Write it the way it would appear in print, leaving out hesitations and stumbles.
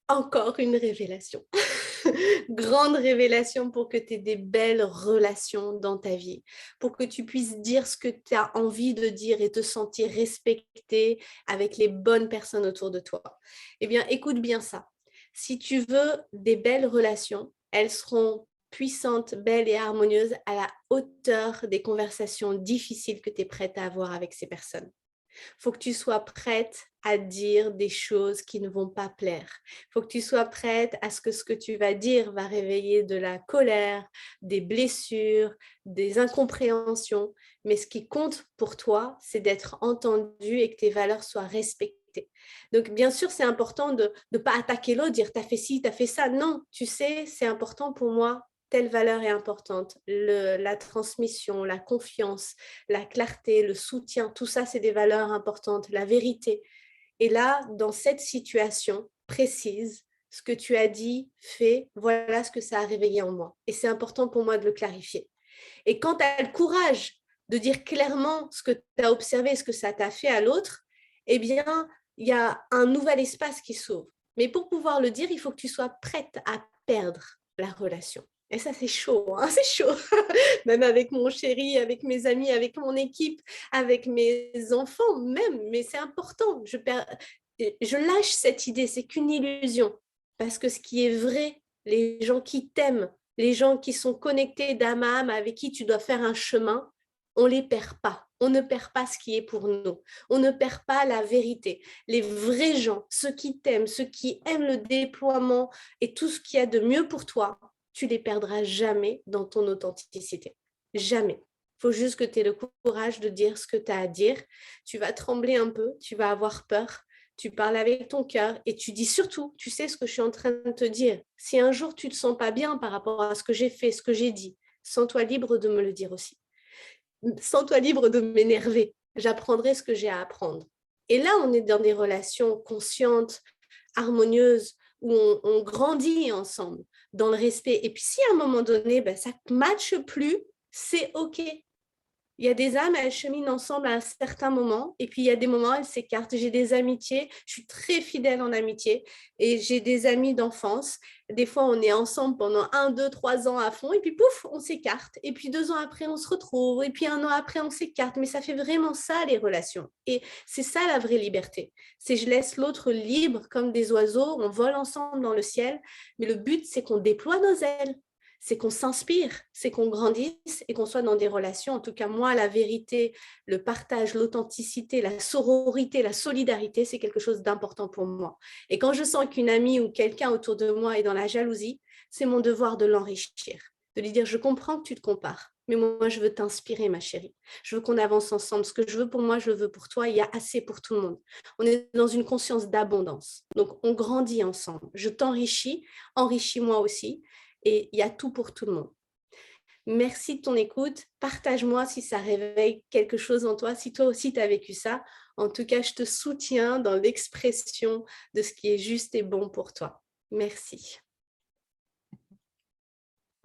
Encore une révélation. Grande révélation pour que tu aies des belles relations dans ta vie, pour que tu puisses dire ce que tu as envie de dire et te sentir respecté avec les bonnes personnes autour de toi. Eh bien, écoute bien ça. Si tu veux des belles relations, elles seront puissantes, belles et harmonieuses à la hauteur des conversations difficiles que tu es prête à avoir avec ces personnes. Faut que tu sois prête à dire des choses qui ne vont pas plaire. Faut que tu sois prête à ce que tu vas dire va réveiller de la colère, des blessures, des incompréhensions. Mais ce qui compte pour toi, c'est d'être entendu et que tes valeurs soient respectées. Donc, bien sûr, c'est important de ne pas attaquer l'autre, dire t'as fait ci, t'as fait ça. Non, tu sais, c'est important pour moi. Telle valeur est importante. La transmission, la confiance, la clarté, le soutien, tout ça, c'est des valeurs importantes, la vérité. Et là, dans cette situation précise, ce que tu as dit, fait, voilà ce que ça a réveillé en moi. Et c'est important pour moi de le clarifier. Et quand tu as le courage de dire clairement ce que tu as observé, ce que ça t'a fait à l'autre, eh bien, il y a un nouvel espace qui s'ouvre. Mais pour pouvoir le dire, il faut que tu sois prête à perdre la relation. Et ça, c'est chaud, hein, c'est chaud. Même avec mon chéri, avec mes amis, avec mon équipe, avec mes enfants même. Mais c'est important. Je lâche cette idée, c'est qu'une illusion. Parce que ce qui est vrai, les gens qui t'aiment, les gens qui sont connectés d'âme à âme, avec qui tu dois faire un chemin, on ne les perd pas. On ne perd pas ce qui est pour nous. On ne perd pas la vérité. Les vrais gens, ceux qui t'aiment, ceux qui aiment le déploiement et tout ce qu'il y a de mieux pour toi, tu les perdras jamais dans ton authenticité. Jamais. Il faut juste que tu aies le courage de dire ce que tu as à dire. Tu vas trembler un peu, tu vas avoir peur, tu parles avec ton cœur et tu dis surtout, tu sais ce que je suis en train de te dire. Si un jour tu ne te sens pas bien par rapport à ce que j'ai fait, ce que j'ai dit, sens-toi libre de me le dire aussi. Sens-toi libre de m'énerver. J'apprendrai ce que j'ai à apprendre. Et là, on est dans des relations conscientes, harmonieuses, où on grandit ensemble, dans le respect. Et puis si à un moment donné, ben, ça ne matche plus, c'est OK. Il y a des âmes, elles cheminent ensemble à un certain moment, et puis il y a des moments, elles s'écartent. J'ai des amitiés, je suis très fidèle en amitié, et j'ai des amis d'enfance. Des fois, on est ensemble pendant 1, 2, 3 ans à fond, et puis pouf, on s'écarte. Et puis 2 ans après, on se retrouve, et puis 1 an après, on s'écarte. Mais ça fait vraiment ça, les relations. Et c'est ça la vraie liberté. C'est je laisse l'autre libre comme des oiseaux, on vole ensemble dans le ciel, mais le but, c'est qu'on déploie nos ailes, c'est qu'on s'inspire, c'est qu'on grandisse et qu'on soit dans des relations. En tout cas, moi, la vérité, le partage, l'authenticité, la sororité, la solidarité, c'est quelque chose d'important pour moi. Et quand je sens qu'une amie ou quelqu'un autour de moi est dans la jalousie, c'est mon devoir de l'enrichir, de lui dire, je comprends que tu te compares, mais moi, je veux t'inspirer, ma chérie. Je veux qu'on avance ensemble. Ce que je veux pour moi, je le veux pour toi. Il y a assez pour tout le monde. On est dans une conscience d'abondance. Donc, on grandit ensemble. Je t'enrichis, enrichis-moi aussi. Et il y a tout pour tout le monde. Merci de ton écoute. Partage-moi si ça réveille quelque chose en toi, si toi aussi tu as vécu ça. En tout cas, je te soutiens dans l'expression de ce qui est juste et bon pour toi. Merci.